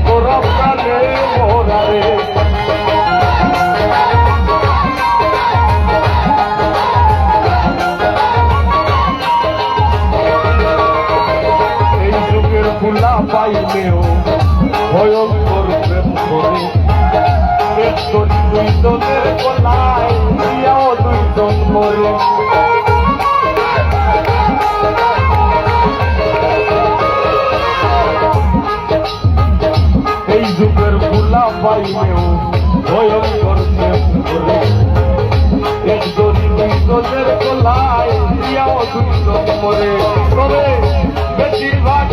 তোরা প্রাণে মোরারে এই যুগের ফুলা পাইলেও ভয়ঙ্কর প্রেম করে একজন দুইজনের গলায় দিয়াও দুইজন মরে এই যুগের ফুলা পাইলেও ভয়ঙ্কর প্রেম করে একজন দুইজনের গলায় দিয়াও দুইজন মরে তবে বেশিরভাগ